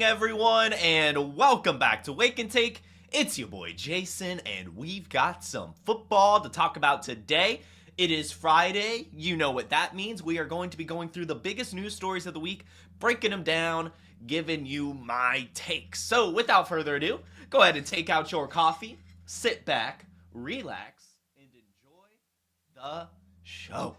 everyone, and welcome back to Wake and Take. It's your boy Jason, and we've got some football to talk about today. It is Friday. You know what that means. We are going to be going through the biggest news stories of the week, breaking them down, giving you my takes. So without further ado, go ahead and take out your coffee, sit back, relax, and enjoy the show.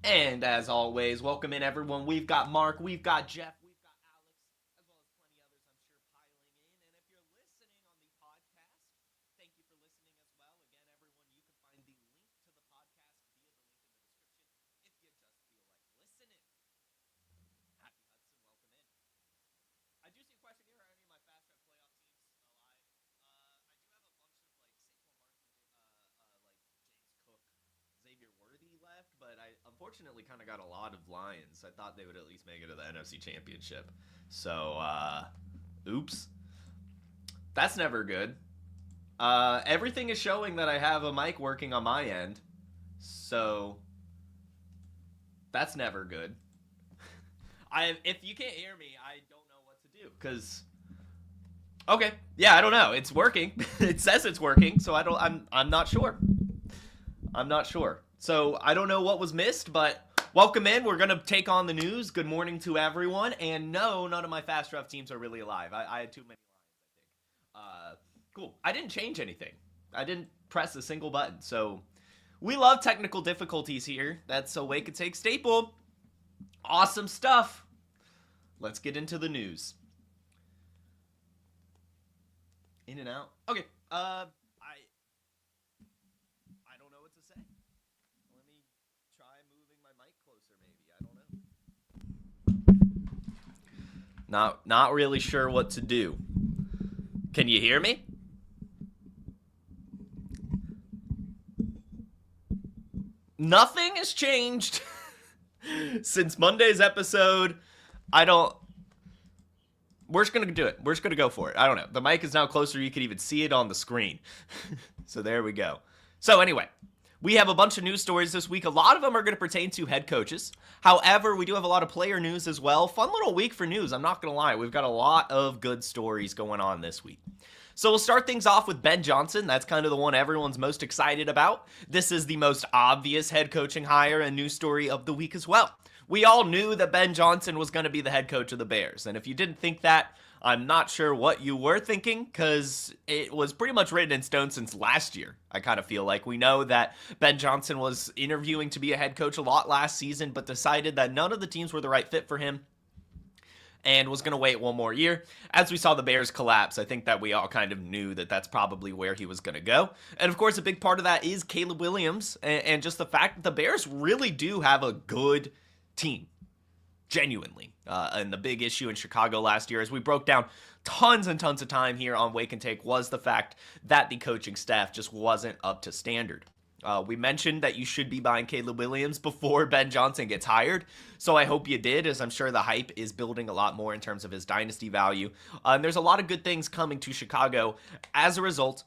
And as always, welcome in everyone. We've got Mark, we've got Jeff, we've got Alex, as well as plenty others I'm sure piling in. And if you're listening on the podcast, thank you for listening as well. Again, everyone, you can find the link to the podcast via the link in the description if you just feel like listening. Happy Hudson, welcome in. I do see a question here. Are any of my Fast Track playoff teams alive? I do have a bunch of Saquon Barkley, James Cook, Xavier Worthy left, but I unfortunately kind of got a lot of Lions. I thought they would at least make it to the NFC Championship. So, oops. That's never good. Everything is showing that I have a mic working on my end. So, that's never good. If you can't hear me, I don't know what to do. Because, okay. Yeah, I don't know. It's working. It says it's working, so I'm not sure. I'm not sure. So I don't know what was missed, but welcome in. We're going to take on the news. Good morning to everyone. And no, none of my Fast Rough teams are really alive. I had too many lines, I think. Cool. I didn't change anything. I didn't press a single button. So we love technical difficulties here. That's a Wake and Take staple. Awesome stuff. Let's get into the news. In and out. Okay. I don't know what to say. Let me try moving my mic closer, maybe. I don't know. Not really sure what to do. Can you hear me? Nothing has changed since Monday's episode. We're just going to do it. We're just going to go for it. I don't know. The mic is now closer. You can even see it on the screen. So there we go. So anyway, we have a bunch of news stories this week. A lot of them are going to pertain to head coaches. However, we do have a lot of player news as well. Fun little week for news. I'm not going to lie. We've got a lot of good stories going on this week. So we'll start things off with Ben Johnson. That's kind of the one everyone's most excited about. This is the most obvious head coaching hire and news story of the week as well. We all knew that Ben Johnson was going to be the head coach of the Bears. And if you didn't think that, I'm not sure what you were thinking, because it was pretty much written in stone since last year. I kind of feel like we know that Ben Johnson was interviewing to be a head coach a lot last season, but decided that none of the teams were the right fit for him and was going to wait one more year. As we saw the Bears collapse, I think that we all kind of knew that that's probably where he was going to go. And of course, a big part of that is Caleb Williams and just the fact that the Bears really do have a good team. Genuinely. And the big issue in Chicago last year, as we broke down tons and tons of time here on Wake and Take, was the fact that the coaching staff just wasn't up to standard. We mentioned that you should be buying Caleb Williams before Ben Johnson gets hired, so I hope you did, as I'm sure the hype is building a lot more in terms of his dynasty value. And there's a lot of good things coming to Chicago as a result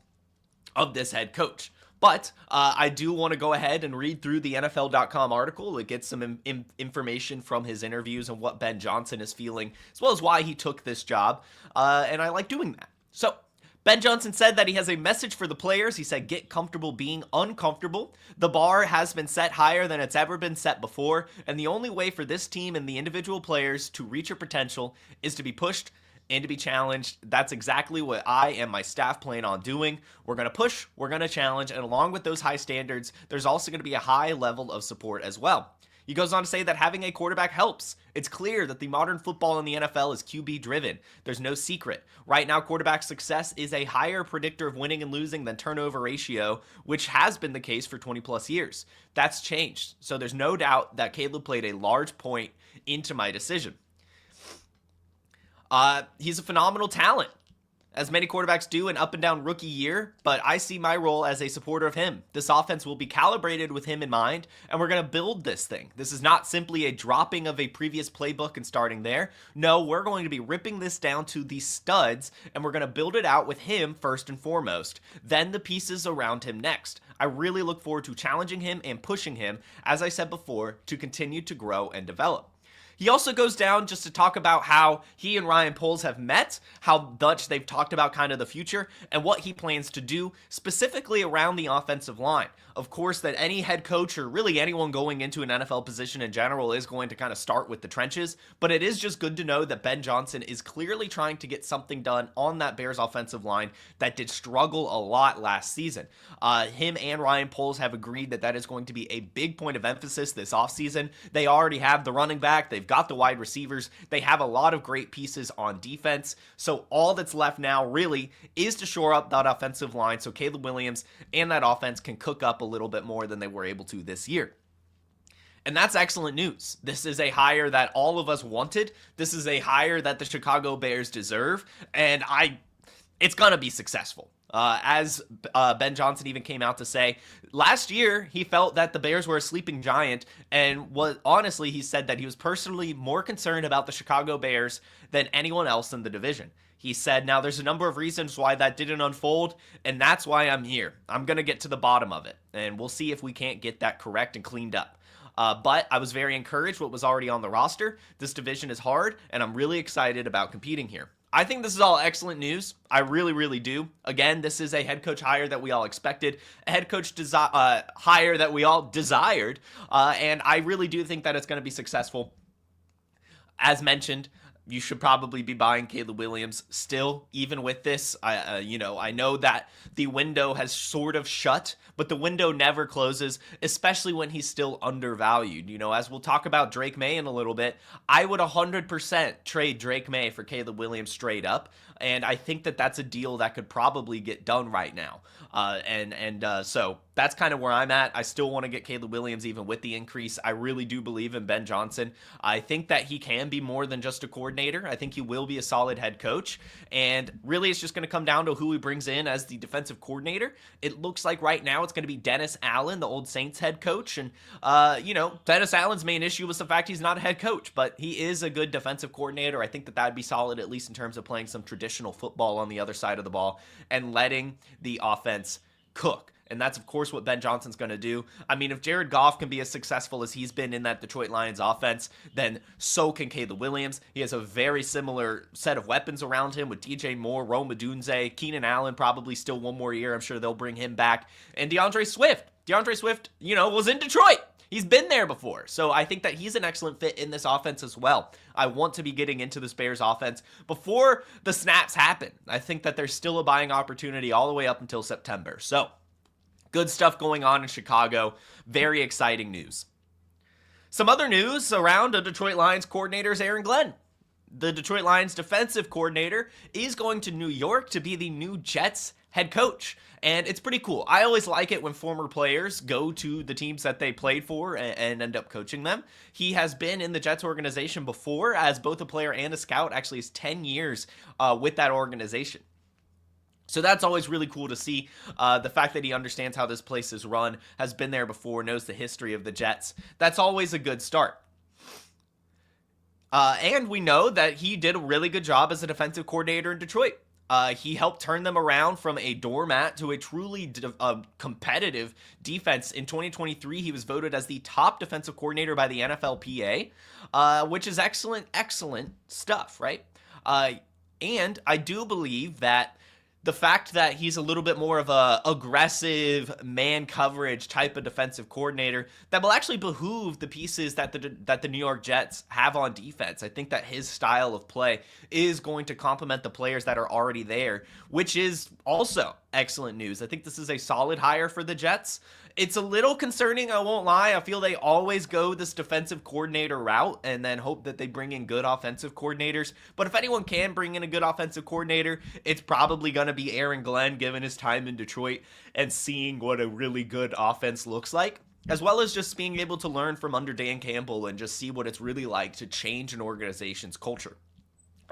of this head coach. But I do want to go ahead and read through the NFL.com article. It gets some information from his interviews and what Ben Johnson is feeling, as well as why he took this job. And I like doing that. So Ben Johnson said that he has a message for the players. He said, get comfortable being uncomfortable. The bar has been set higher than it's ever been set before. And the only way for this team and the individual players to reach their potential is to be pushed and to be challenged. That's exactly what I and my staff plan on doing. We're going to push, we're going to challenge, and along with those high standards, there's also going to be a high level of support as well. He goes on to say that having a quarterback helps. It's clear that the modern football in the NFL is QB driven. There's no secret. Right now, quarterback success is a higher predictor of winning and losing than turnover ratio, which has been the case for 20 plus years. That's changed. So there's no doubt that Caleb played a large point into my decision. He's a phenomenal talent. as many quarterbacks do, an up and down rookie year, but I see my role as a supporter of him. This offense will be calibrated with him in mind, and we're going to build this thing. This is not simply a dropping of a previous playbook and starting there. No, we're going to be ripping this down to the studs, and we're going to build it out with him first and foremost, then the pieces around him next. I really look forward to challenging him and pushing him, as I said before, to continue to grow and develop. He also goes down just to talk about how he and Ryan Poles have met, how much they've talked about kind of the future, and what he plans to do specifically around the offensive line. Of course, that any head coach or really anyone going into an NFL position in general is going to kind of start with the trenches, but it is just good to know that Ben Johnson is clearly trying to get something done on that Bears offensive line that did struggle a lot last season. Him and Ryan Poles have agreed that that is going to be a big point of emphasis this offseason. They already have the running back, they've got the wide receivers, they have a lot of great pieces on defense, so all that's left now really is to shore up that offensive line so Caleb Williams and that offense can cook up a little bit more than they were able to this year. And that's excellent news. This is a hire that all of us wanted. This is a hire that the Chicago Bears deserve, and it's going to be successful. As Ben Johnson even came out to say, last year he felt that the Bears were a sleeping giant, and honestly, he said that he was personally more concerned about the Chicago Bears than anyone else in the division. He said, now there's a number of reasons why that didn't unfold, and that's why I'm here. I'm going to get to the bottom of it, and we'll see if we can't get that correct and cleaned up. But I was very encouraged what was already on the roster. This division is hard, and I'm really excited about competing here. I think this is all excellent news. I really, really do. Again, this is a head coach hire that we all expected, a head coach hire that we all desired, and I really do think that it's going to be successful. As mentioned, you should probably be buying Caleb Williams still, even with this. I know that the window has sort of shut, but the window never closes, especially when he's still undervalued. As we'll talk about Drake Maye in a little bit, I would 100% trade Drake Maye for Caleb Williams straight up, and I think that that's a deal that could probably get done right now. So that's kind of where I'm at. I still want to get Caleb Williams even with the increase. I really do believe in Ben Johnson. I think that he can be more than just a coordinator. I think he will be a solid head coach. And really, it's just going to come down to who he brings in as the defensive coordinator. It looks like right now it's going to be Dennis Allen, the old Saints head coach. And, Dennis Allen's main issue was the fact he's not a head coach, but he is a good defensive coordinator. I think that would be solid, at least in terms of playing some traditional football on the other side of the ball and letting the offense cook. And that's, of course, what Ben Johnson's going to do. I mean, if Jared Goff can be as successful as he's been in that Detroit Lions offense, then so can Caleb Williams. He has a very similar set of weapons around him with DJ Moore, Rome Odunze, Keenan Allen, probably still one more year. I'm sure they'll bring him back. And DeAndre Swift. DeAndre Swift, was in Detroit. He's been there before. So I think that he's an excellent fit in this offense as well. I want to be getting into this Bears offense before the snaps happen. I think that there's still a buying opportunity all the way up until September. So good stuff going on in Chicago. Very exciting news. Some other news around the Detroit Lions coordinator is Aaron Glenn. The Detroit Lions defensive coordinator is going to New York to be the new Jets head coach. And it's pretty cool. I always like it when former players go to the teams that they played for and end up coaching them. He has been in the Jets organization before as both a player and a scout. Actually, he's 10 years with that organization. So that's always really cool to see. The fact that he understands how this place is run, has been there before, knows the history of the Jets. That's always a good start. And we know that he did a really good job as a defensive coordinator in Detroit. He helped turn them around from a doormat to a truly competitive defense. In 2023, he was voted as the top defensive coordinator by the NFLPA, which is excellent stuff, right? And I do believe that the fact that he's a little bit more of a aggressive man coverage type of defensive coordinator that will actually behoove the pieces that the New York Jets have on defense. I think that his style of play is going to complement the players that are already there, which is also excellent news. I think this is a solid hire for the Jets. It's a little concerning, I won't lie. I feel they always go this defensive coordinator route and then hope that they bring in good offensive coordinators. But if anyone can bring in a good offensive coordinator, it's probably going to be Aaron Glenn, given his time in Detroit and seeing what a really good offense looks like, as well as just being able to learn from under Dan Campbell and just see what it's really like to change an organization's culture.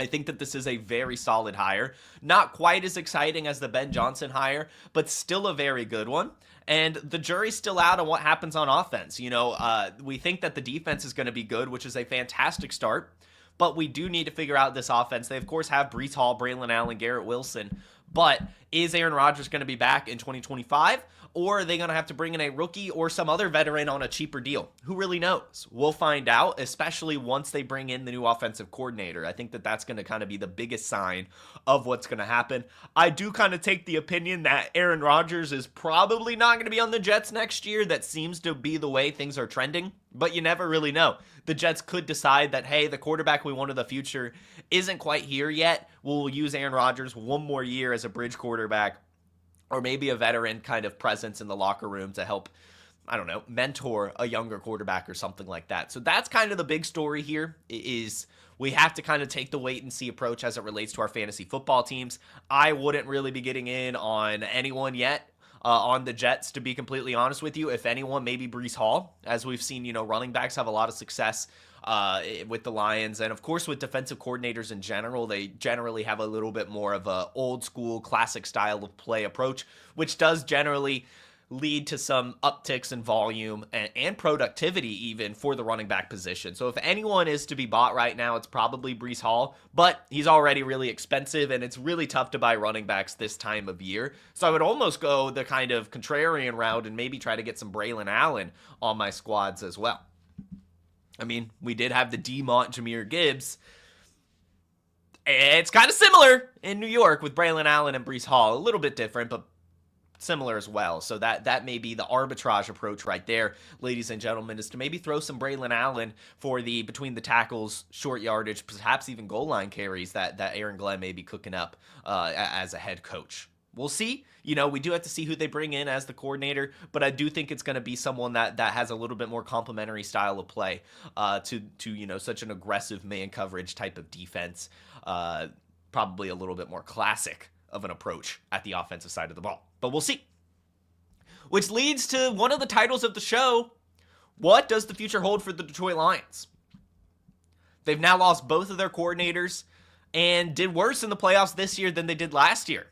I think that this is a very solid hire. Not quite as exciting as the Ben Johnson hire, but still a very good one. And the jury's still out on what happens on offense. We think that the defense is going to be good, which is a fantastic start. But we do need to figure out this offense. They, of course, have Breece Hall, Braylon Allen, Garrett Wilson. But is Aaron Rodgers going to be back in 2025? Or are they going to have to bring in a rookie or some other veteran on a cheaper deal? Who really knows? We'll find out, especially once they bring in the new offensive coordinator. I think that that's going to kind of be the biggest sign of what's going to happen. I do kind of take the opinion that Aaron Rodgers is probably not going to be on the Jets next year. That seems to be the way things are trending, but you never really know. The Jets could decide that, hey, the quarterback we want in the future isn't quite here yet. We'll use Aaron Rodgers one more year as a bridge quarterback, or maybe a veteran kind of presence in the locker room to help, I don't know, mentor a younger quarterback or something like that. So that's kind of the big story here, is we have to kind of take the wait and see approach as it relates to our fantasy football teams. I wouldn't really be getting in on anyone yet. On the Jets, to be completely honest with you. If anyone, maybe Breece Hall. As we've seen, running backs have a lot of success with the Lions. And, of course, with defensive coordinators in general, they generally have a little bit more of a old school, classic style of play approach, which does generally lead to some upticks in volume and productivity even for the running back position. So if anyone is to be bought right now, it's probably Breece Hall, but he's already really expensive and it's really tough to buy running backs this time of year. So I would almost go the kind of contrarian route and maybe try to get some Braylon Allen on my squads as well. I mean, we did have the DeMont Jahmyr Gibbs. It's kind of similar in New York with Braylon Allen and Breece Hall. A little bit different, but similar as well. So that may be the arbitrage approach right there, ladies and gentlemen, is to maybe throw some Braylon Allen for the between the tackles, short yardage, perhaps even goal line carries that Aaron Glenn may be cooking up as a head coach. We'll see. We do have to see who they bring in as the coordinator, but I do think it's going to be someone that has a little bit more complementary style of play to such an aggressive man coverage type of defense. Probably a little bit more classic of an approach at the offensive side of the ball. But we'll see. Which leads to one of the titles of the show. What does the future hold for the Detroit Lions? They've now lost both of their coordinators and did worse in the playoffs this year than they did last year.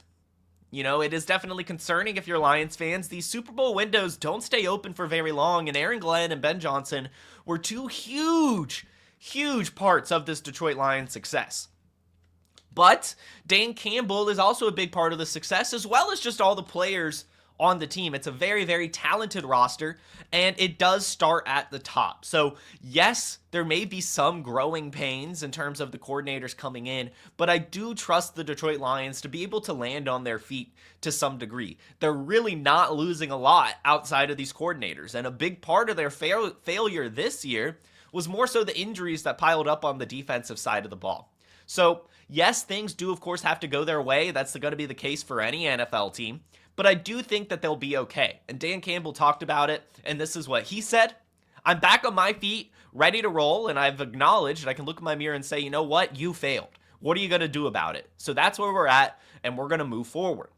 It is definitely concerning if you're Lions fans. These Super Bowl windows don't stay open for very long, and Aaron Glenn and Ben Johnson were two huge, huge parts of this Detroit Lions success. But Dan Campbell is also a big part of the success, as well as just all the players on the team. It's a very, very talented roster, and it does start at the top. So, yes, there may be some growing pains in terms of the coordinators coming in, but I do trust the Detroit Lions to be able to land on their feet to some degree. They're really not losing a lot outside of these coordinators, and a big part of their failure this year was more so the injuries that piled up on the defensive side of the ball. So, yes, things do, of course, have to go their way. That's going to be the case for any NFL team. But I do think that they'll be okay. And Dan Campbell talked about it, and this is what he said. I'm back on my feet, ready to roll, and I've acknowledged, I can look in my mirror and say, you know what? You failed. What are you going to do about it? So that's where we're at, and we're going to move forward.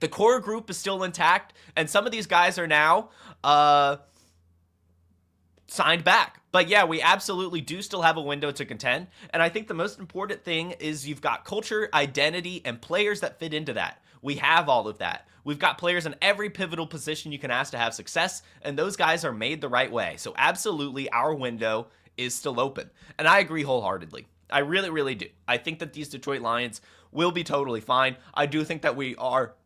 The core group is still intact, and some of these guys are now signed back. But yeah, we absolutely do still have a window to contend. And I think the most important thing is you've got culture, identity, and players that fit into that. We have all of that. We've got players in every pivotal position you can ask to have success, and those guys are made the right way. So absolutely, our window is still open. And I agree wholeheartedly. I really, really do. I think that these Detroit Lions will be totally fine. I do think that we are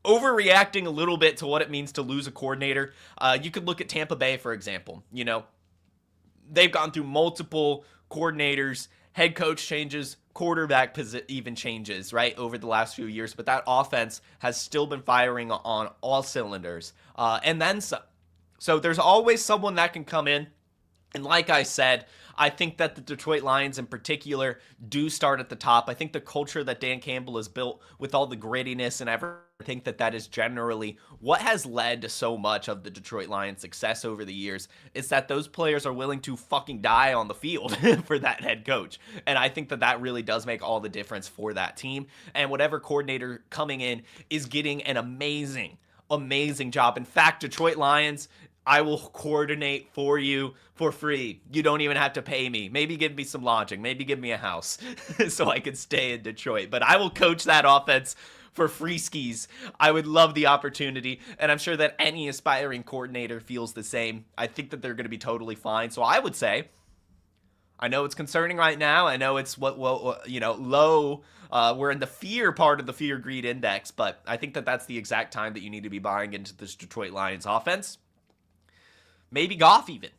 overreacting a little bit to what it means to lose a coordinator. You could look at Tampa Bay, for example. They've gone through multiple coordinators, head coach changes, quarterback even changes, right, over the last few years. But that offense has still been firing on all cylinders. And then some. So there's always someone that can come in. And like I said, I think that the Detroit Lions in particular do start at the top. I think the culture that Dan Campbell has built with all the grittiness and everything, I think that is generally what has led to so much of the Detroit Lions' success over the years, is that those players are willing to fucking die on the field for that head coach. And I think that really does make all the difference for that team. And whatever coordinator coming in is getting an amazing job. In fact, Detroit Lions, I will coordinate for you for free. You don't even have to pay me. Maybe give me some lodging. Maybe give me a house so I can stay in Detroit. But I will coach that offense for free skis. I would love the opportunity, and I'm sure that any aspiring coordinator feels the same. I think that they're going to be totally fine. So I would say, I know it's concerning right now. I know it's low. We're in the fear part of the fear greed index, but I think that that's the exact time that you need to be buying into this Detroit Lions offense. Maybe Goff even.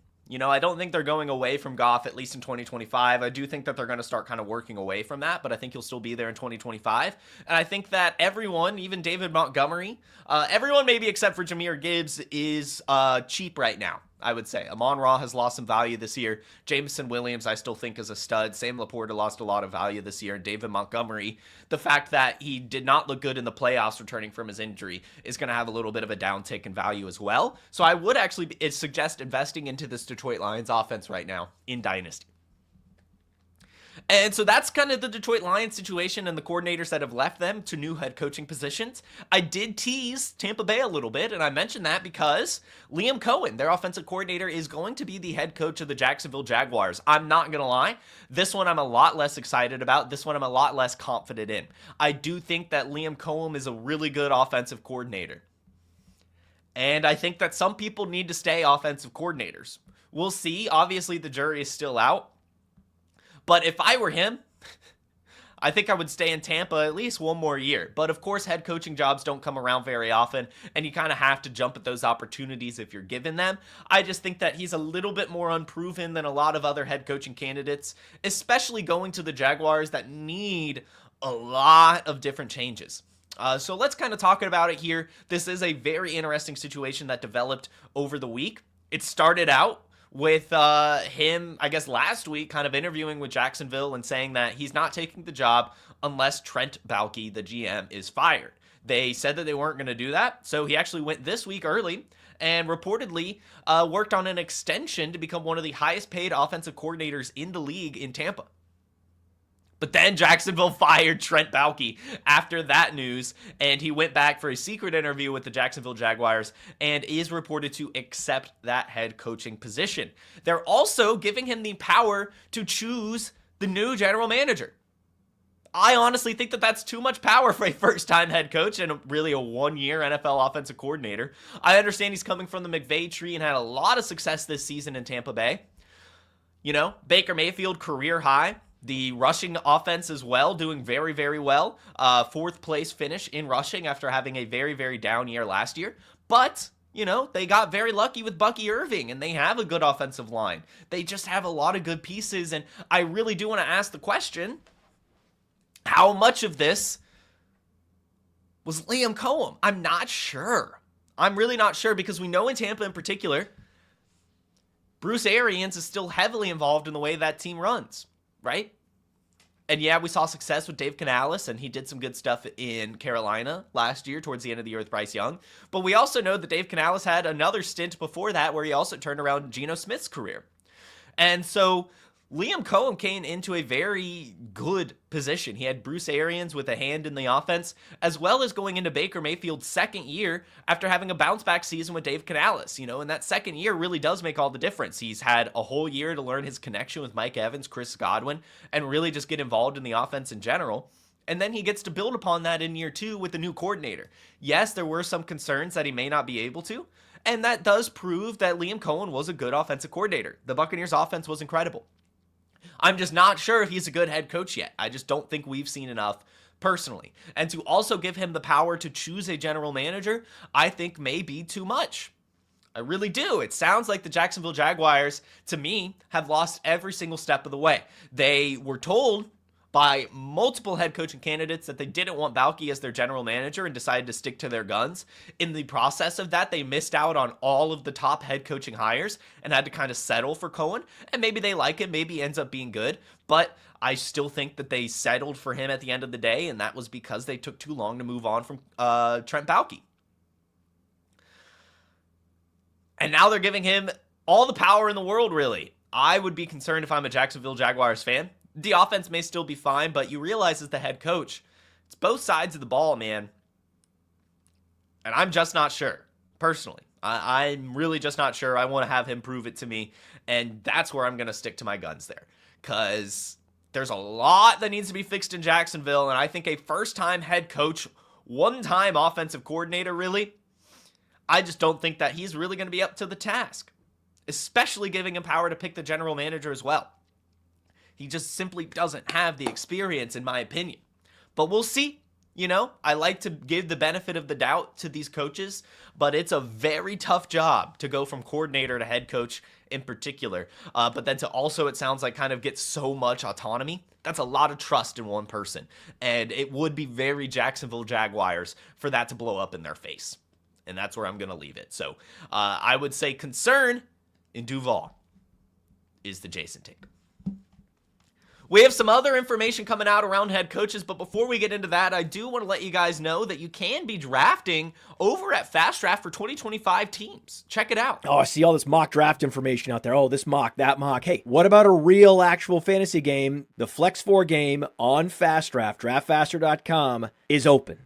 I don't think they're going away from Goff, at least in 2025. I do think that they're going to start kind of working away from that, but I think he'll still be there in 2025. And I think that everyone, even David Montgomery, everyone maybe except for Jahmyr Gibbs, is cheap right now, I would say. Amon-Ra has lost some value this year. Jameson Williams, I still think, is a stud. Sam Laporta lost a lot of value this year. And David Montgomery, the fact that he did not look good in the playoffs returning from his injury is going to have a little bit of a downtick in value as well. So I would actually suggest investing into this Detroit Lions offense right now in Dynasty. And so that's kind of the Detroit Lions situation and the coordinators that have left them to new head coaching positions. I did tease Tampa Bay a little bit, and I mentioned that because Liam Cohen, their offensive coordinator, is going to be the head coach of the Jacksonville Jaguars. I'm not going to lie. This one I'm a lot less excited about. This one I'm a lot less confident in. I do think that Liam Cohen is a really good offensive coordinator. And I think that some people need to stay offensive coordinators. We'll see. Obviously, the jury is still out. But if I were him, I think I would stay in Tampa at least one more year. But of course, head coaching jobs don't come around very often, and you kind of have to jump at those opportunities if you're given them. I just think that he's a little bit more unproven than a lot of other head coaching candidates, especially going to the Jaguars that need a lot of different changes. So let's kind of talk about it here. This is a very interesting situation that developed over the week. It started out with him, I guess, last week kind of interviewing with Jacksonville and saying that he's not taking the job unless Trent Baalke, the GM, is fired. They said that they weren't going to do that, so he actually went this week early and reportedly worked on an extension to become one of the highest paid offensive coordinators in the league in Tampa. But then Jacksonville fired Trent Baalke after that news, and he went back for a secret interview with the Jacksonville Jaguars and is reported to accept that head coaching position. They're also giving him the power to choose the new general manager. I honestly think that that's too much power for a first-time head coach and really a one-year NFL offensive coordinator. I understand he's coming from the McVay tree and had a lot of success this season in Tampa Bay. Baker Mayfield, career high. The rushing offense as well, doing very, very well. Fourth place finish in rushing after having a very, very down year last year. But, they got very lucky with Bucky Irving, and they have a good offensive line. They just have a lot of good pieces, and I really do want to ask the question, how much of this was Liam Cohen? I'm not sure. I'm really not sure, because we know in Tampa in particular, Bruce Arians is still heavily involved in the way that team runs. Right? And yeah, we saw success with Dave Canales, and he did some good stuff in Carolina last year towards the end of the year with Bryce Young. But we also know that Dave Canales had another stint before that where he also turned around Geno Smith's career. And so Liam Cohen came into a very good position. He had Bruce Arians with a hand in the offense, as well as going into Baker Mayfield's second year after having a bounce-back season with Dave Canales. And that second year really does make all the difference. He's had a whole year to learn his connection with Mike Evans, Chris Godwin, and really just get involved in the offense in general. And then he gets to build upon that in year two with the new coordinator. Yes, there were some concerns that he may not be able to, and that does prove that Liam Cohen was a good offensive coordinator. The Buccaneers' offense was incredible. I'm just not sure if he's a good head coach yet. I just don't think we've seen enough personally. And to also give him the power to choose a general manager, I think may be too much. I really do. It sounds like the Jacksonville Jaguars, to me, have lost every single step of the way. They were told by multiple head coaching candidates that they didn't want Baalke as their general manager and decided to stick to their guns. In the process of that, they missed out on all of the top head coaching hires and had to kind of settle for Cohen. And maybe they like it, maybe he ends up being good, but I still think that they settled for him at the end of the day, and that was because they took too long to move on from Trent Baalke. And now they're giving him all the power in the world, really. I would be concerned if I'm a Jacksonville Jaguars fan. The offense may still be fine, but you realize as the head coach, it's both sides of the ball, man. And I'm just not sure, personally. I'm really just not sure. I want to have him prove it to me, and that's where I'm going to stick to my guns there, because there's a lot that needs to be fixed in Jacksonville, and I think a first-time head coach, one-time offensive coordinator, really, I just don't think that he's really going to be up to the task, especially giving him power to pick the general manager as well. He just simply doesn't have the experience, in my opinion. But we'll see. You know, I like to give the benefit of the doubt to these coaches, but it's a very tough job to go from coordinator to head coach in particular. But then to also, it sounds like, kind of get so much autonomy. That's a lot of trust in one person. And it would be very Jacksonville Jaguars for that to blow up in their face. And that's where I'm going to leave it. So I would say concern in Duval is the Jason take. We have some other information coming out around head coaches, but before we get into that, I do want to let you guys know that you can be drafting over at Fast Draft for 2025 teams. Check it out. Oh, I see all this mock draft information out there. Oh, this mock, that mock. Hey, what about a real actual fantasy game? The Flex 4 game on Fast Draft, draftfaster.com, is open.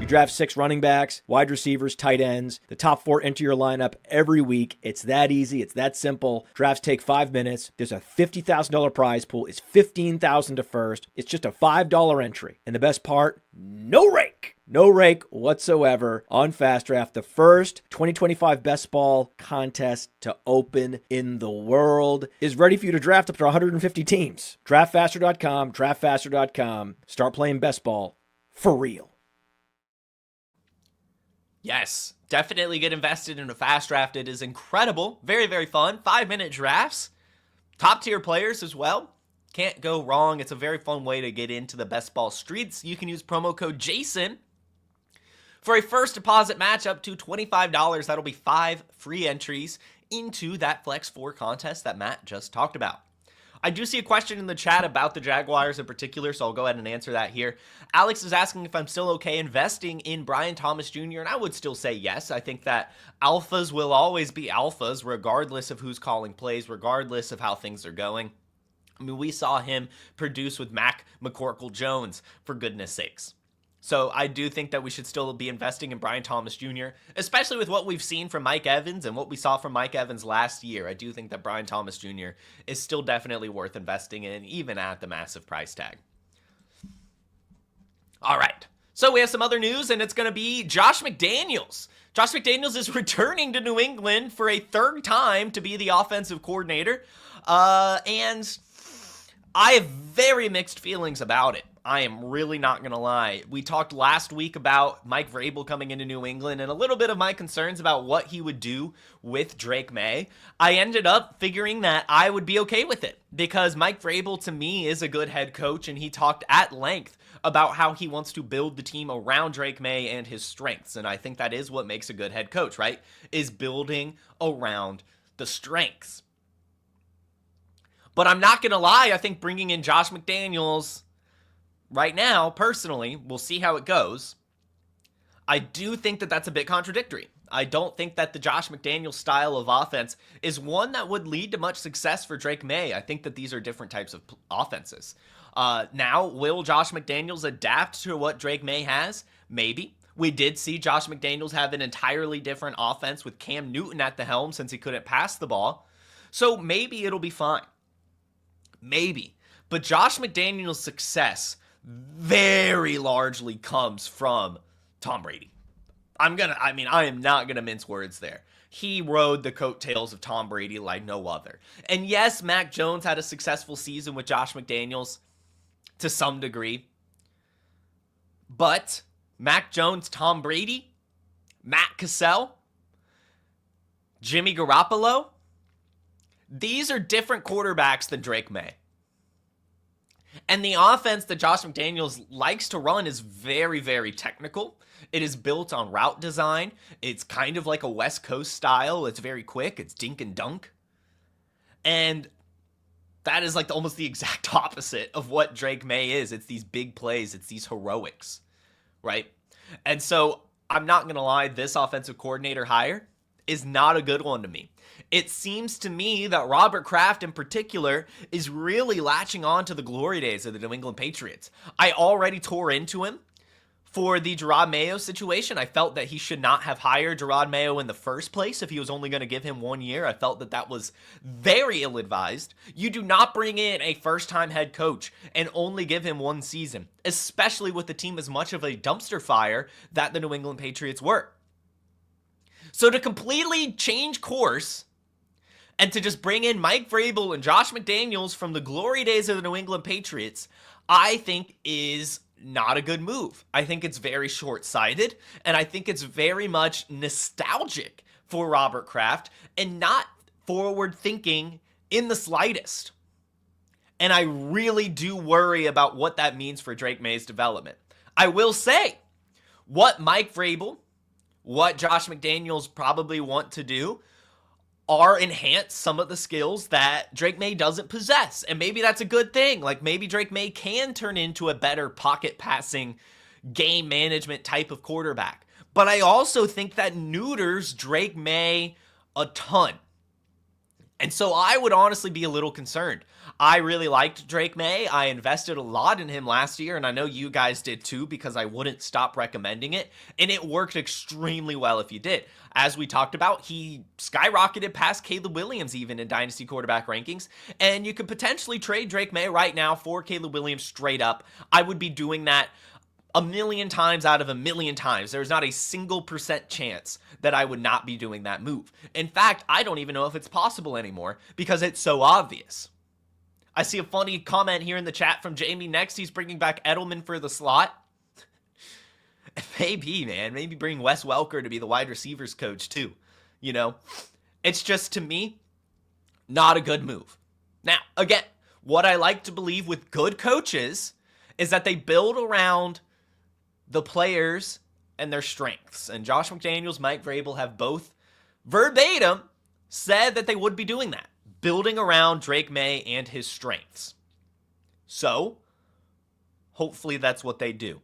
You draft 6 running backs, wide receivers, tight ends. The top 4 enter your lineup every week. It's that easy. It's that simple. Drafts take 5 minutes. There's a $50,000 prize pool. It's $15,000 to first. It's just a $5 entry. And the best part, no rake. No rake whatsoever on Fast Draft. The first 2025 Best Ball contest to open in the world is ready for you to draft up to 150 teams. Draftfaster.com, draftfaster.com. Start playing Best Ball for real. Yes, definitely get invested in a Fast Draft. It is incredible. Very, very fun. 5-minute drafts. Top tier players as well. Can't go wrong. It's a very fun way to get into the best ball streets. You can use promo code JASON for a first deposit match up to $25. That'll be 5 free entries into that Flex 4 contest that Matt just talked about. I do see a question in the chat about the Jaguars in particular, so I'll go ahead and answer that here. Alex is asking if I'm still okay investing in Brian Thomas Jr., and I would still say yes. I think that alphas will always be alphas, regardless of who's calling plays, regardless of how things are going. I mean, we saw him produce with Mac McCorkle-Jones, for goodness sakes. So I do think that we should still be investing in Brian Thomas Jr., especially with what we've seen from Mike Evans and what we saw from Mike Evans last year. I do think that Brian Thomas Jr. is still definitely worth investing in, even at the massive price tag. All right, so we have some other news, and it's going to be Josh McDaniels. Josh McDaniels is returning to New England for a 3rd time to be the offensive coordinator, and I have very mixed feelings about it. I am really not going to lie. We talked last week about Mike Vrabel coming into New England and a little bit of my concerns about what he would do with Drake Maye. I ended up figuring that I would be okay with it because Mike Vrabel, to me, is a good head coach, and he talked at length about how he wants to build the team around Drake Maye and his strengths, and I think that is what makes a good head coach, right? Is building around the strengths. But I'm not going to lie, I think bringing in Josh McDaniels right now, personally, we'll see how it goes. I do think that that's a bit contradictory. I don't think that the Josh McDaniels style of offense is one that would lead to much success for Drake Maye. I think that these are different types of offenses. Now, will Josh McDaniels adapt to what Drake Maye has? Maybe. We did see Josh McDaniels have an entirely different offense with Cam Newton at the helm since he couldn't pass the ball. So maybe it'll be fine. Maybe. But Josh McDaniels' success very largely comes from Tom Brady. I am not going to mince words there. He rode the coattails of Tom Brady like no other. And yes, Mac Jones had a successful season with Josh McDaniels to some degree. But Mac Jones, Tom Brady, Matt Cassell, Jimmy Garoppolo, these are different quarterbacks than Drake Maye. And the offense that Josh McDaniels likes to run is very, very technical. It is built on route design. It's kind of like a West Coast style. It's very quick. It's dink and dunk. And that is like almost the exact opposite of what Drake Maye is. It's these big plays. It's these heroics, right? And so I'm not going to lie, this offensive coordinator hire is not a good one to me. It seems to me that Robert Kraft in particular is really latching on to the glory days of the New England Patriots. I already tore into him For the Gerard Mayo situation, I felt that he should not have hired Gerard Mayo in the first place if he was only going to give him 1 year. I felt that that was very ill-advised. You do not bring in a first-time head coach and only give him 1 season, especially with the team as much of a dumpster fire that the New England Patriots were. So to completely change course and to just bring in Mike Vrabel and Josh McDaniels from the glory days of the New England Patriots, I think is not a good move. I think it's very short-sighted, and I think it's very much nostalgic for Robert Kraft and not forward-thinking in the slightest. And I really do worry about what that means for Drake Maye's development. I will say, what Mike Vrabel, what Josh McDaniels probably want to do are enhance some of the skills that Drake Maye doesn't possess. And maybe that's a good thing. Like maybe Drake Maye can turn into a better pocket passing, game management type of quarterback. But I also think that neuters Drake Maye a ton. And so I would honestly be a little concerned. I really liked Drake Maye. I invested a lot in him last year, and I know you guys did too because I wouldn't stop recommending it, and it worked extremely well if you did. As we talked about, he skyrocketed past Caleb Williams even in Dynasty quarterback rankings, and you could potentially trade Drake Maye right now for Caleb Williams straight up. I would be doing that 1,000,000 times out of 1,000,000 times. There's not a single % chance that I would not be doing that move. In fact, I don't even know if it's possible anymore because it's so obvious. I see a funny comment here in the chat from Jamie next. He's bringing back Edelman for the slot. Maybe, man. Maybe bring Wes Welker to be the wide receivers coach too. You know, it's just, to me, not a good move. Now, again, what I like to believe with good coaches is that they build around the players and their strengths. And Josh McDaniels, Mike Vrabel have both verbatim said that they would be doing that, building around Drake Maye and his strengths. So, hopefully that's what they do.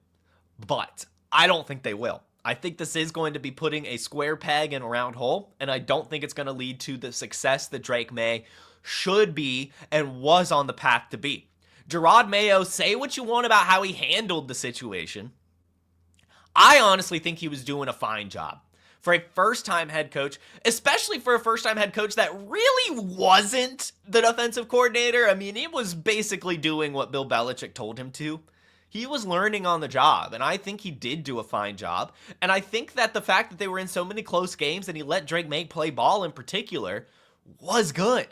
But I don't think they will. I think this is going to be putting a square peg in a round hole, and I don't think it's going to lead to the success that Drake Maye should be and was on the path to be. Gerard Mayo, say what you want about how he handled the situation. I honestly think he was doing a fine job. For a first-time head coach, especially for a first-time head coach that really wasn't the defensive coordinator. I mean, he was basically doing what Bill Belichick told him to. He was learning on the job, and I think he did do a fine job. And I think that the fact that they were in so many close games and he let Drake Maye play ball in particular was good.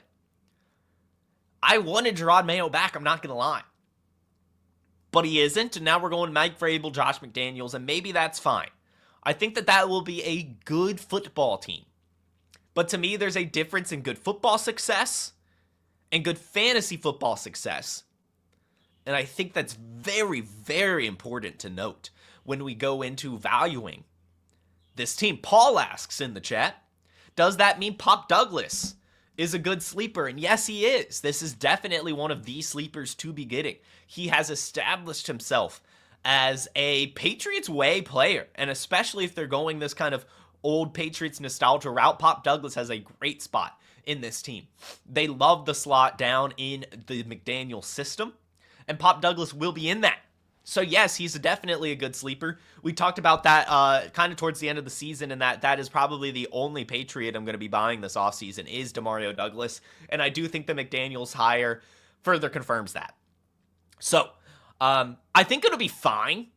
I wanted Gerard Mayo back, I'm not going to lie. But he isn't, and now we're going Mike Vrabel, Josh McDaniels, and maybe that's fine. I think that that will be a good football team. But to me, there's a difference in good football success and good fantasy football success. And I think that's very, very important to note when we go into valuing this team. Paul asks in the chat, does that mean Pop Douglas is a good sleeper? And yes, he is. This is definitely one of the sleepers to be getting. He has established himself as a Patriots way player, and especially if they're going this kind of old Patriots nostalgia route, Pop Douglas has a great spot in this team. They love the slot down in the McDaniel system, and Pop Douglas will be in that. So yes, he's definitely a good sleeper. We talked about that kind of towards the end of the season, and that is probably the only Patriot I'm going to be buying this offseason is Demario Douglas, and I do think the McDaniels hire further confirms that. So, I think it'll be fine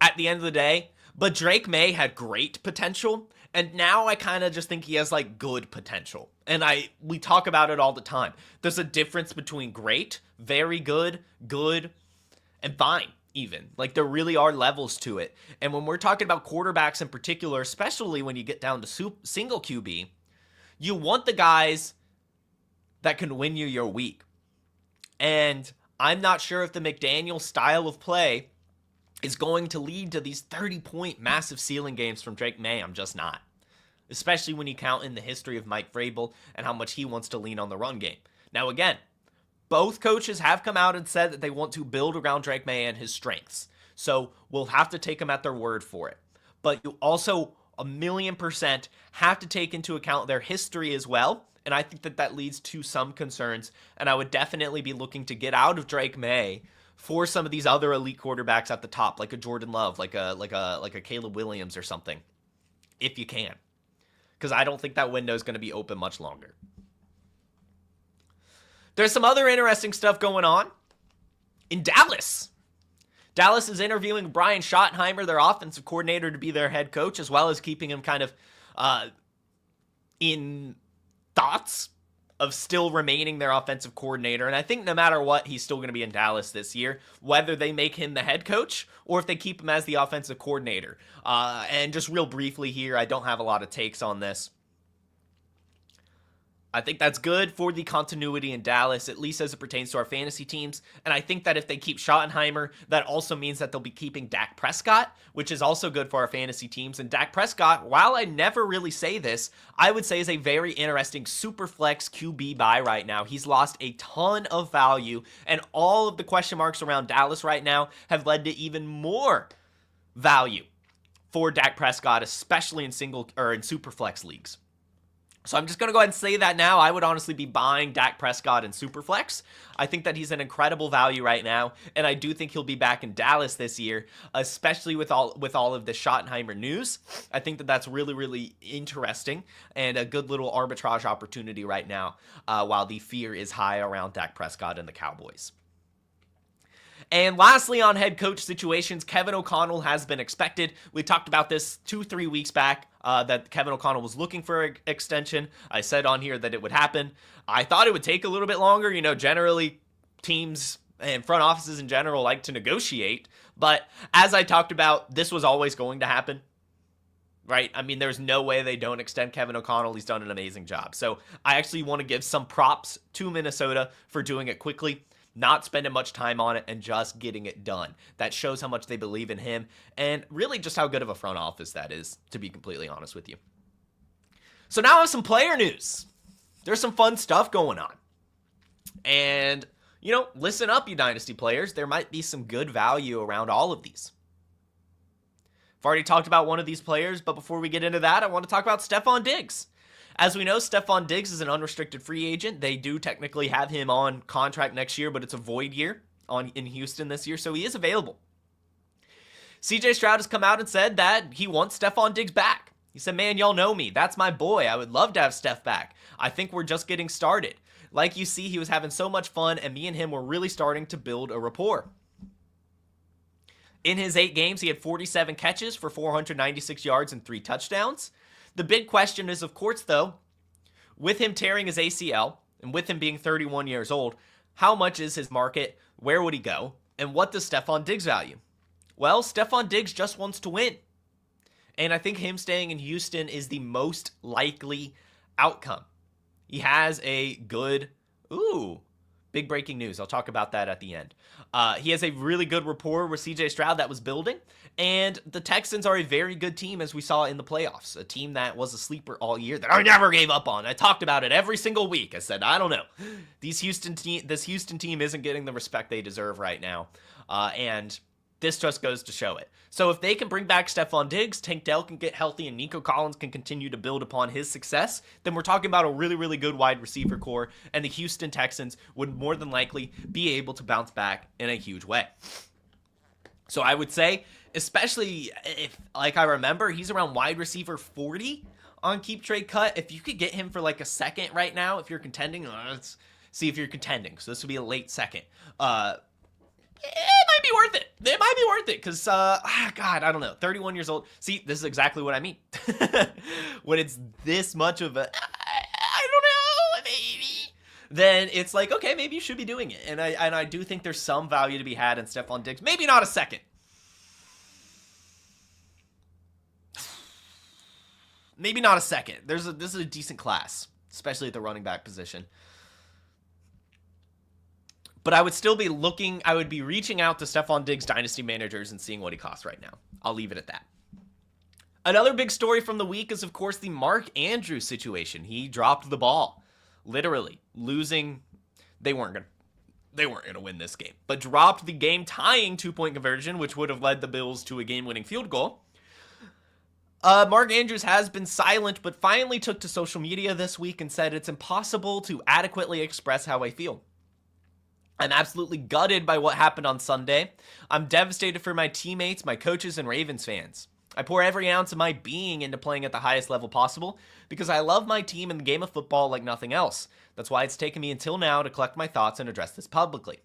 at the end of the day, but Drake Maye had great potential, and now I kind of just think he has like good potential. And we talk about it all the time. There's a difference between great, very good, good, and fine even. Like there really are levels to it. And when we're talking about quarterbacks in particular, especially when you get down to single QB, you want the guys that can win you your week. And I'm not sure if the McDaniel style of play is going to lead to these 30-point massive ceiling games from Drake Maye. I'm just not. Especially when you count in the history of Mike Vrabel and how much he wants to lean on the run game. Now again, both coaches have come out and said that they want to build around Drake Maye and his strengths. So we'll have to take them at their word for it. But you also 1,000,000% have to take into account their history as well. And I think that that leads to some concerns. And I would definitely be looking to get out of Drake Maye for some of these other elite quarterbacks at the top, like a Jordan Love, like a Caleb Williams or something, if you can. Because I don't think that window is going to be open much longer. There's some other interesting stuff going on in Dallas. Dallas is interviewing Brian Schottenheimer, their offensive coordinator, to be their head coach, as well as keeping him kind of in thoughts of still remaining their offensive coordinator. And I think no matter what, he's still going to be in Dallas this year, whether they make him the head coach or if they keep him as the offensive coordinator. And just real briefly here, I don't have a lot of takes on this. I think that's good for the continuity in Dallas, at least as it pertains to our fantasy teams. And I think that if they keep Schottenheimer, that also means that they'll be keeping Dak Prescott, which is also good for our fantasy teams. And Dak Prescott, while I never really say this, I would say is a very interesting super flex QB buy right now. He's lost a ton of value, and all of the question marks around Dallas right now have led to even more value for Dak Prescott, especially in super flex leagues. So I'm just going to go ahead and say that now. I would honestly be buying Dak Prescott in Superflex. I think that he's an incredible value right now, and I do think he'll be back in Dallas this year, especially with all of the Schottenheimer news. I think that that's really, really interesting and a good little arbitrage opportunity right now while the fear is high around Dak Prescott and the Cowboys. And lastly, on head coach situations, Kevin O'Connell has been expected. We talked about this 2-3 weeks back, that Kevin O'Connell was looking for an extension. I said on here that it would happen. I thought it would take a little bit longer. You know, generally teams and front offices in general like to negotiate. But as I talked about, this was always going to happen. Right? I mean, there's no way they don't extend Kevin O'Connell. He's done an amazing job. So I actually want to give some props to Minnesota for doing it quickly, not spending much time on it, and just getting it done. That shows how much they believe in him, and really just how good of a front office that is, to be completely honest with you. So now I have some player news. There's some fun stuff going on. And, you know, listen up, you Dynasty players. There might be some good value around all of these. I've already talked about one of these players, but before we get into that, I want to talk about Stefon Diggs. As we know, Stefon Diggs is an unrestricted free agent. They do technically have him on contract next year, but it's a void year in Houston this year, so he is available. CJ Stroud has come out and said that he wants Stefon Diggs back. He said, man, y'all know me. That's my boy. I would love to have Steph back. I think we're just getting started. Like you see, he was having so much fun, and me and him were really starting to build a rapport. In his 8 games, he had 47 catches for 496 yards and 3 touchdowns. The big question is, of course, though, with him tearing his ACL and with him being 31 years old, how much is his market? Where would he go? And what does Stefon Diggs value? Well, Stefon Diggs just wants to win. And I think him staying in Houston is the most likely outcome. He has a good, big breaking news. I'll talk about that at the end. He has a really good rapport with CJ Stroud that was building. And the Texans are a very good team, as we saw in the playoffs. A team that was a sleeper all year that I never gave up on. I talked about it every single week. I said, I don't know. This Houston team isn't getting the respect they deserve right now. And this just goes to show it. So if they can bring back Stefon Diggs, Tank Dell can get healthy, and Nico Collins can continue to build upon his success, then we're talking about a really, really good wide receiver core, and the Houston Texans would more than likely be able to bounce back in a huge way. So I would say, especially if, like I remember, he's around wide receiver 40 on Keep Trade Cut. If you could get him for like a second right now, if you're contending, let's see if you're contending. So this would be a late second. It might be worth it. It might be worth it because, God, I don't know. 31 years old. See, this is exactly what I mean. When it's this much of a, I don't know, maybe, then it's like, okay, maybe you should be doing it. And I do think there's some value to be had in Stefon Diggs. Maybe not a second. Maybe not a second. This is a decent class, especially at the running back position. But I would still be reaching out to Stefon Diggs dynasty managers and seeing what he costs right now. I'll leave it at that. Another big story from the week is, of course, the Mark Andrews situation. He dropped the ball, literally losing. They weren't gonna win this game, but dropped the game-tying 2-point conversion, which would have led the Bills to a game-winning field goal. Mark Andrews has been silent, but finally took to social media this week and said it's impossible to adequately express how I feel. I'm absolutely gutted by what happened on Sunday. I'm devastated for my teammates, my coaches, and Ravens fans. I pour every ounce of my being into playing at the highest level possible because I love my team and the game of football like nothing else. That's why it's taken me until now to collect my thoughts and address this publicly.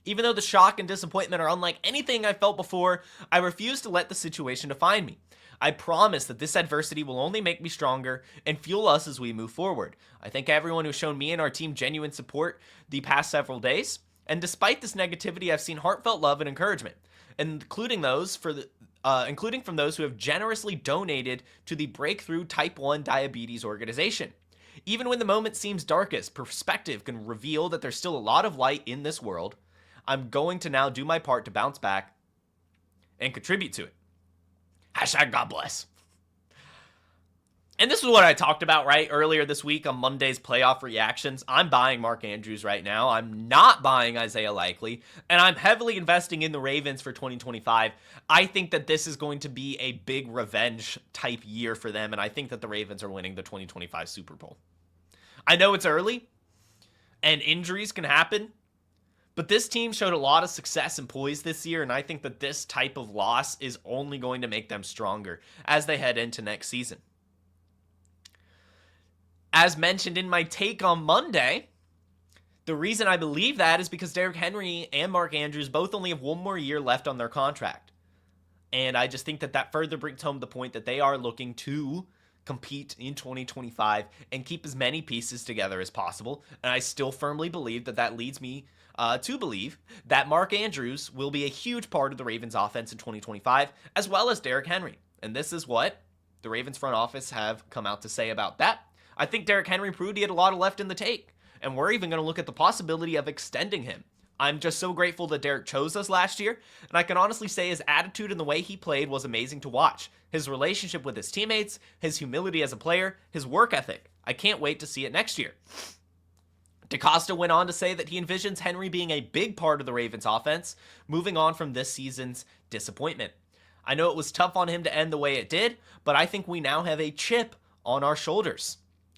Even though the shock and disappointment are unlike anything I felt before, I refuse to let the situation define me. I promise that this adversity will only make me stronger and fuel us as we move forward. I thank everyone who's shown me and our team genuine support the past several days. And despite this negativity, I've seen heartfelt love and encouragement, including from those who have generously donated to the Breakthrough Type 1 Diabetes organization. Even when the moment seems darkest, perspective can reveal that there's still a lot of light in this world. I'm going to now do my part to bounce back and contribute to it. Hashtag God bless. And this is what I talked about, right, earlier this week on Monday's playoff reactions. I'm buying Mark Andrews right now. I'm not buying Isaiah Likely, and I'm heavily investing in the Ravens for 2025. I think that this is going to be a big revenge type year for them, and I think that the Ravens are winning the 2025 Super Bowl. I know it's early, and injuries can happen, but this team showed a lot of success and poise this year, and I think that this type of loss is only going to make them stronger as they head into next season. As mentioned in my take on Monday, the reason I believe that is because Derrick Henry and Mark Andrews both only have one more year left on their contract. And I just think that that further brings home the point that they are looking to compete in 2025 and keep as many pieces together as possible. And I still firmly believe that that leads me to believe that Mark Andrews will be a huge part of the Ravens offense in 2025, as well as Derrick Henry. And this is what the Ravens front office have come out to say about that. I think Derrick Henry proved he had a lot of left in the tank, and we're even going to look at the possibility of extending him. I'm just so grateful that Derrick chose us last year, and I can honestly say his attitude and the way he played was amazing to watch. His relationship with his teammates, his humility as a player, his work ethic. I can't wait to see it next year. DaCosta went on to say that he envisions Henry being a big part of the Ravens offense, moving on from this season's disappointment. I know it was tough on him to end the way it did, but I think we now have a chip on our shoulders.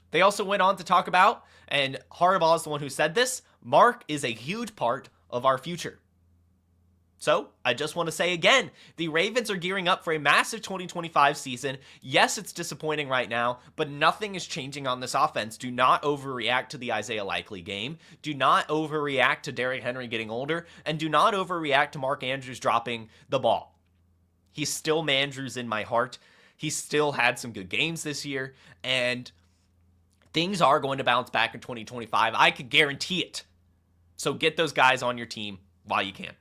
They also went on to talk about, and Harbaugh is the one who said this, Mark is a huge part of our future. So, I just want to say again, the Ravens are gearing up for a massive 2025 season. Yes, it's disappointing right now, but nothing is changing on this offense. Do not overreact to the Isaiah Likely game. Do not overreact to Derrick Henry getting older, and do not overreact to Mark Andrews dropping the ball. He's still Mandrews in my heart. He still had some good games this year, and things are going to bounce back in 2025. I could guarantee it. So get those guys on your team while you can.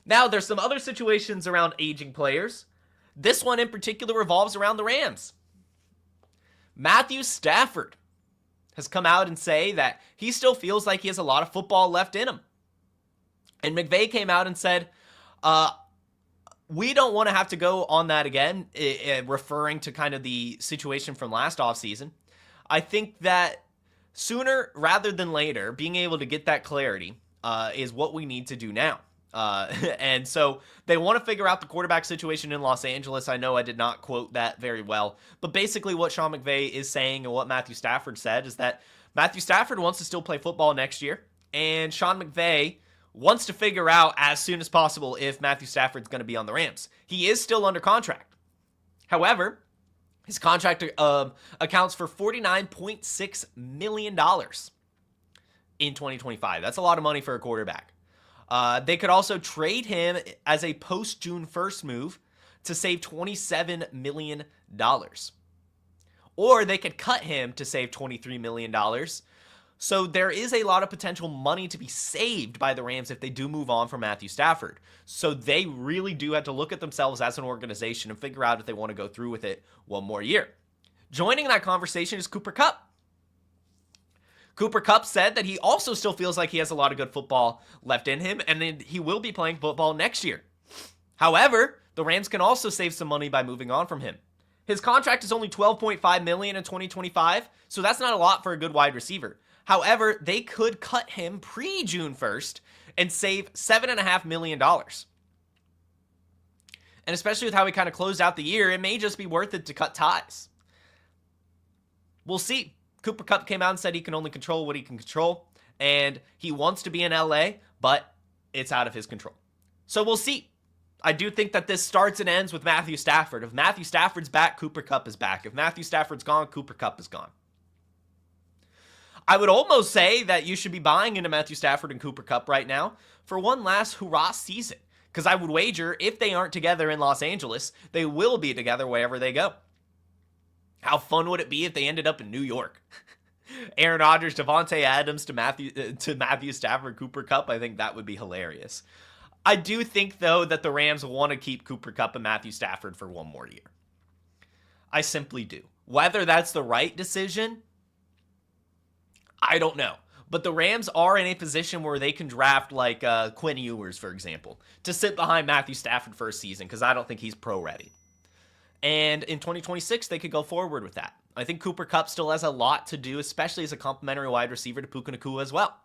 Now, there's some other situations around aging players. This one in particular revolves around the Rams. Matthew Stafford has come out and say that he still feels like he has a lot of football left in him. And McVay came out and said, we don't want to have to go on that again, referring to kind of the situation from last offseason. I think that sooner rather than later, being able to get that clarity is what we need to do now. And so they want to figure out the quarterback situation in Los Angeles. I know I did not quote that very well, but basically what Sean McVay is saying and what Matthew Stafford said is that Matthew Stafford wants to still play football next year, and Sean McVay wants to figure out as soon as possible if Matthew Stafford's going to be on the Rams. He is still under contract. However, his contract accounts for $49.6 million in 2025. That's a lot of money for a quarterback. They could also trade him as a post-June 1st move to save $27 million. Or they could cut him to save $23 million. So there is a lot of potential money to be saved by the Rams if they do move on from Matthew Stafford. So they really do have to look at themselves as an organization and figure out if they want to go through with it one more year. Joining that conversation is Cooper Kupp. Cooper Kupp said that he also still feels like he has a lot of good football left in him, and then he will be playing football next year. However, the Rams can also save some money by moving on from him. His contract is only $12.5 million in 2025, so that's not a lot for a good wide receiver. However, they could cut him pre-June 1st and save $7.5 million. And especially with how he kind of closed out the year, it may just be worth it to cut ties. We'll see. Cooper Kupp came out and said he can only control what he can control. and he wants to be in LA, but it's out of his control. So we'll see. I do think that this starts and ends with Matthew Stafford. If Matthew Stafford's back, Cooper Kupp is back. If Matthew Stafford's gone, Cooper Kupp is gone. I would almost say that you should be buying into Matthew Stafford and Cooper Kupp right now for one last hurrah season. Because I would wager if they aren't together in Los Angeles, they will be together wherever they go. How fun would it be if they ended up in New York? Aaron Rodgers, Devontae Adams to Matthew Stafford, Cooper Kupp. I think that would be hilarious. I do think, though, that the Rams want to keep Cooper Kupp and Matthew Stafford for one more year. I simply do. Whether that's the right decision, I don't know. But the Rams are in a position where they can draft like Quinn Ewers, for example, to sit behind Matthew Stafford for a season because I don't think he's pro ready. And in 2026, they could go forward with that. I think Cooper Kupp still has a lot to do, especially as a complimentary wide receiver to Puka Nacua as well.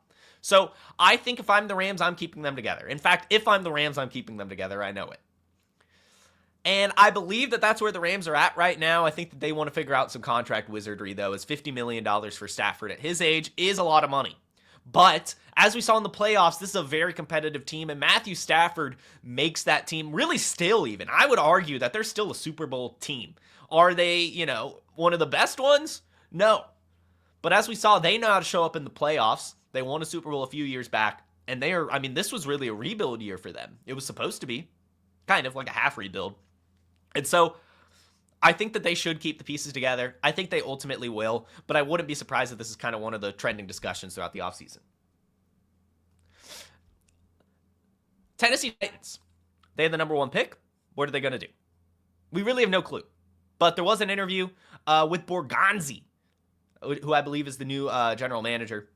So I think if I'm the Rams, I'm keeping them together. In fact, if I'm the Rams, I'm keeping them together. I know it. And I believe that that's where the Rams are at right now. I think that they want to figure out some contract wizardry, though, as $50 million for Stafford at his age is a lot of money. But as we saw in the playoffs, this is a very competitive team, and Matthew Stafford makes that team really still even. I would argue that they're still a Super Bowl team. Are they, one of the best ones? No. But as we saw, they know how to show up in the playoffs. They won a Super Bowl a few years back, and this was really a rebuild year for them. It was supposed to be kind of like a half rebuild. And so I think that they should keep the pieces together. I think they ultimately will, but I wouldn't be surprised if this is kind of one of the trending discussions throughout the offseason. Tennessee Titans. They have the number 1 pick. What are they going to do? We really have no clue. But there was an interview with Borgonzi, who I believe is the new general manager.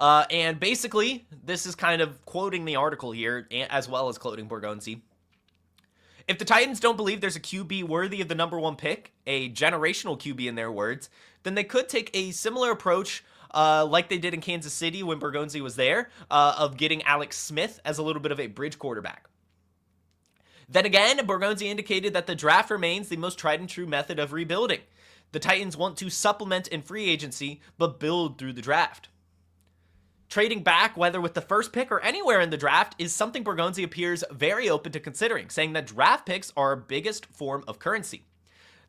And basically, this is kind of quoting the article here, as well as quoting Borgonzi. If the Titans don't believe there's a QB worthy of the number 1 pick, a generational QB in their words, then they could take a similar approach like they did in Kansas City when Borgonzi was there, of getting Alex Smith as a little bit of a bridge quarterback. Then again, Borgonzi indicated that the draft remains the most tried and true method of rebuilding. The Titans want to supplement in free agency, but build through the draft. Trading back, whether with the first pick or anywhere in the draft, is something Borgonzi appears very open to considering, saying that draft picks are our biggest form of currency.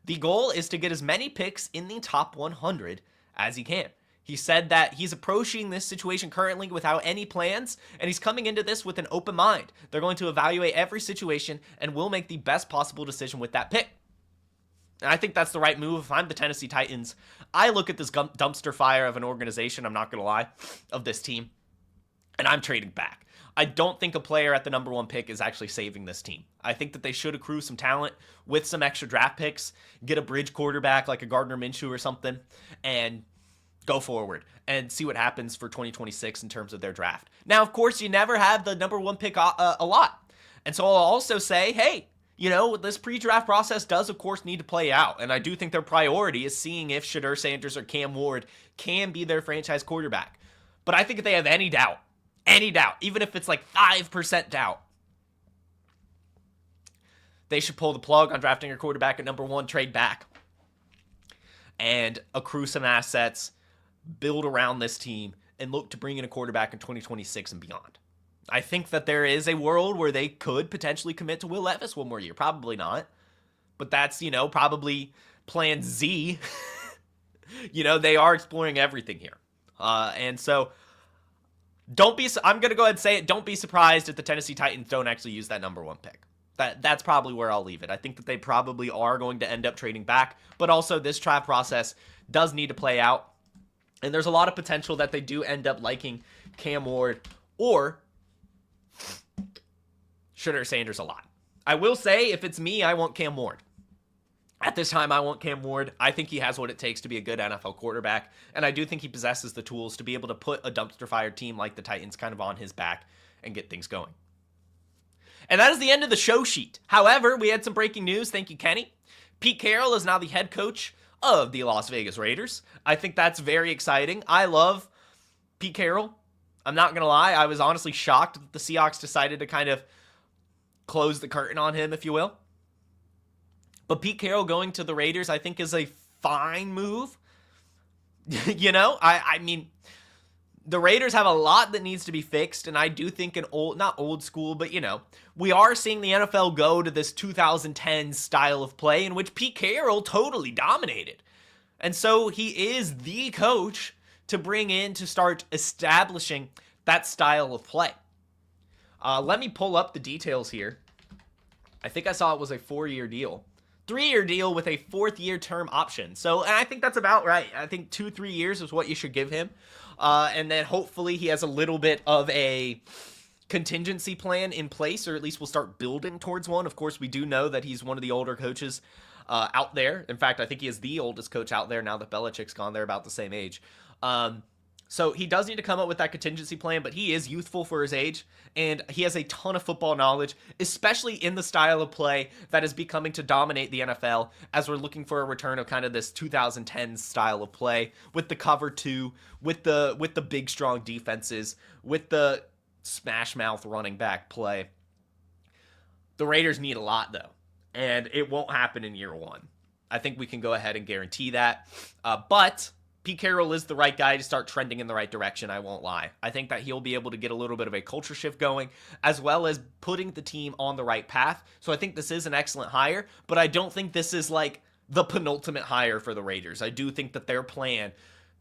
The goal is to get as many picks in the top 100 as he can. He said that he's approaching this situation currently without any plans, and he's coming into this with an open mind. They're going to evaluate every situation and will make the best possible decision with that pick. And I think that's the right move. If I'm the Tennessee Titans, I look at this dumpster fire of an organization, I'm not going to lie, of this team, and I'm trading back. I don't think a player at the number 1 pick is actually saving this team. I think that they should accrue some talent with some extra draft picks, get a bridge quarterback like a Gardner Minshew or something, and go forward and see what happens for 2026 in terms of their draft. Now, of course, you never have the number 1 pick a lot. And so I'll also say, hey, this pre-draft process does, of course, need to play out. And I do think their priority is seeing if Shedeur Sanders or Cam Ward can be their franchise quarterback. But I think if they have any doubt, even if it's like 5% doubt, they should pull the plug on drafting a quarterback at number 1, trade back, and accrue some assets, build around this team, and look to bring in a quarterback in 2026 and beyond. I think that there is a world where they could potentially commit to Will Levis one more year. Probably not. But that's, probably plan Z. They are exploring everything here. And so I'm going to go ahead and say it. Don't be surprised if the Tennessee Titans don't actually use that number 1 pick. That's probably where I'll leave it. I think that they probably are going to end up trading back. But also this draft process does need to play out. And there's a lot of potential that they do end up liking Cam Ward or Shedeur Sanders a lot. I will say, if it's me, I want Cam Ward. At this time, I want Cam Ward. I think he has what it takes to be a good NFL quarterback, and I do think he possesses the tools to be able to put a dumpster fire team like the Titans kind of on his back and get things going. And that is the end of the show sheet. However, we had some breaking news. Thank you, Kenny. Pete Carroll is now the head coach of the Las Vegas Raiders. I think that's very exciting. I love Pete Carroll. I'm not going to lie. I was honestly shocked that the Seahawks decided to kind of close the curtain on him, if you will. But Pete Carroll going to the Raiders, I think, is a fine move. I mean, the Raiders have a lot that needs to be fixed, and I do think not old school, but we are seeing the NFL go to this 2010 style of play in which Pete Carroll totally dominated. And so he is the coach to bring in to start establishing that style of play. Let me pull up the details here. I think I saw it was a 4-year deal. 3-year deal with a 4th-year term option. So, and I think that's about right. I think 2-3 years is what you should give him. And then hopefully he has a little bit of a contingency plan in place, or at least we'll start building towards one. Of course, we do know that he's one of the older coaches out there. In fact, I think he is the oldest coach out there now that Belichick's gone. They're about the same age. So he does need to come up with that contingency plan, but he is youthful for his age, and he has a ton of football knowledge, especially in the style of play that is becoming to dominate the NFL as we're looking for a return of kind of this 2010 style of play with the cover 2, with the big, strong defenses, with the smash mouth running back play. The Raiders need a lot, though, and it won't happen in year 1. I think we can go ahead and guarantee that, but Pete Carroll is the right guy to start trending in the right direction, I won't lie. I think that he'll be able to get a little bit of a culture shift going, as well as putting the team on the right path. So I think this is an excellent hire, but I don't think this is like the penultimate hire for the Raiders. I do think that their plan,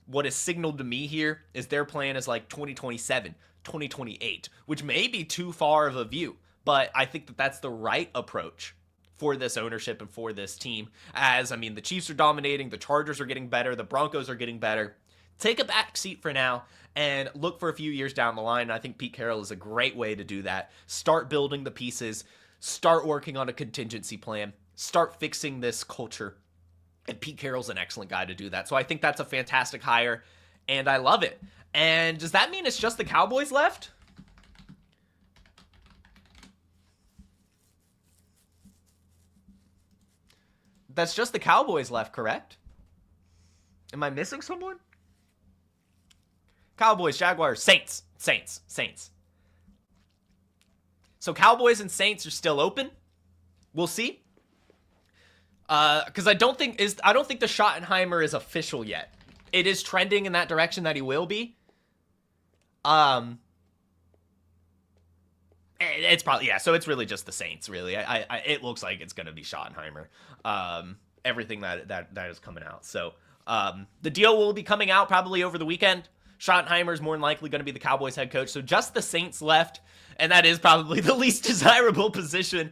what is signaled to me here, is their plan is like 2027, 2028, which may be too far of a view, but I think that that's the right approach for this ownership and for this team. As, I mean, the Chiefs are dominating, the Chargers are getting better, the Broncos are getting better. Take a back seat for now and look for a few years down the line. I think Pete Carroll is a great way to do that. Start building the pieces, start working on a contingency plan, start fixing this culture. And Pete Carroll's an excellent guy to do that. So I think that's a fantastic hire, and I love it. And does that mean it's just the Cowboys left? That's just the Cowboys left, correct? Am I missing someone? Cowboys, Jaguars, Saints. So Cowboys and Saints are still open. We'll see. Because I don't think the Schottenheimer is official yet. It is trending in that direction that he will be. It's probably, yeah, so it's really just the Saints, really. It looks like it's going to be Schottenheimer. Everything that is coming out. So the deal will be coming out probably over the weekend. Schottenheimer is more than likely going to be the Cowboys head coach. So just the Saints left, and that is probably the least desirable position.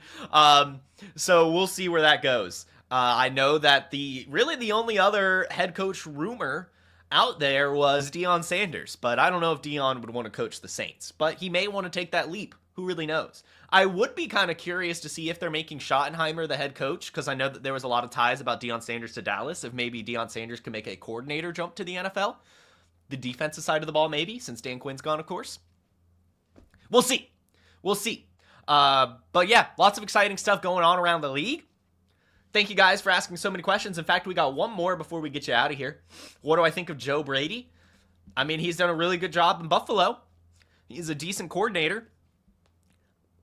So we'll see where that goes. I know that the only other head coach rumor out there was Deion Sanders, but I don't know if Deion would want to coach the Saints, but he may want to take that leap. Who really knows? I would be kind of curious to see if they're making Schottenheimer the head coach, because I know that there was a lot of ties about Deion Sanders to Dallas, if maybe Deion Sanders can make a coordinator jump to the NFL. The defensive side of the ball, maybe, since Dan Quinn's gone, of course. We'll see. But yeah, lots of exciting stuff going on around the league. Thank you guys for asking so many questions. In fact, we got one more before we get you out of here. What do I think of Joe Brady? I mean, he's done a really good job in Buffalo. He's a decent coordinator.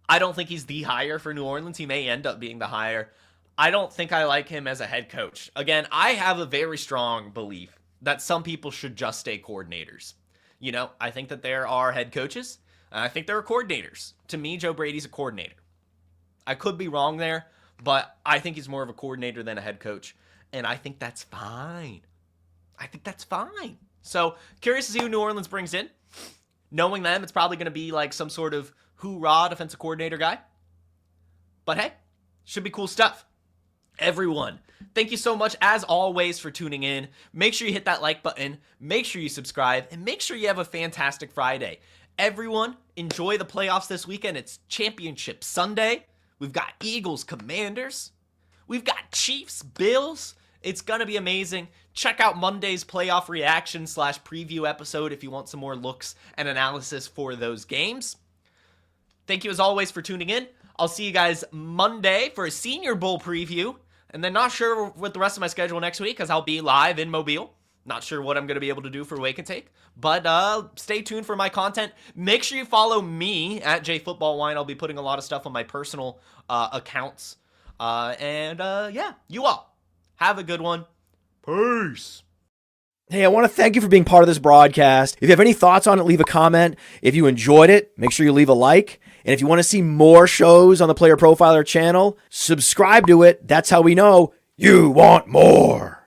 I don't think he's the hire for New Orleans. He may end up being the hire. I don't think I like him as a head coach. Again, I have a very strong belief that some people should just stay coordinators. I think that there are head coaches, and I think there are coordinators. To me, Joe Brady's a coordinator. I could be wrong there, but I think he's more of a coordinator than a head coach, and I think that's fine. So, curious to see who New Orleans brings in. Knowing them, it's probably going to be like some sort of hoorah defensive coordinator guy. But hey, should be cool stuff. Everyone, thank you so much, as always, for tuning in. Make sure you hit that like button. Make sure you subscribe. And make sure you have a fantastic Friday. Everyone, enjoy the playoffs this weekend. It's Championship Sunday. We've got Eagles, Commanders. We've got Chiefs, Bills. It's going to be amazing. Check out Monday's playoff reaction / preview episode if you want some more looks and analysis for those games. Thank you, as always, for tuning in. I'll see you guys Monday for a Senior Bowl preview. And then not sure what the rest of my schedule next week, because I'll be live in Mobile. Not sure what I'm going to be able to do for Wake and Take. But stay tuned for my content. Make sure you follow me at JFootballWine. I'll be putting a lot of stuff on my personal accounts. Yeah, you all have a good one. Peace. Hey, I want to thank you for being part of this broadcast. If you have any thoughts on it, leave a comment. If you enjoyed it, make sure you leave a like. And if you want to see more shows on the Player Profiler channel, subscribe to it. That's how we know you want more.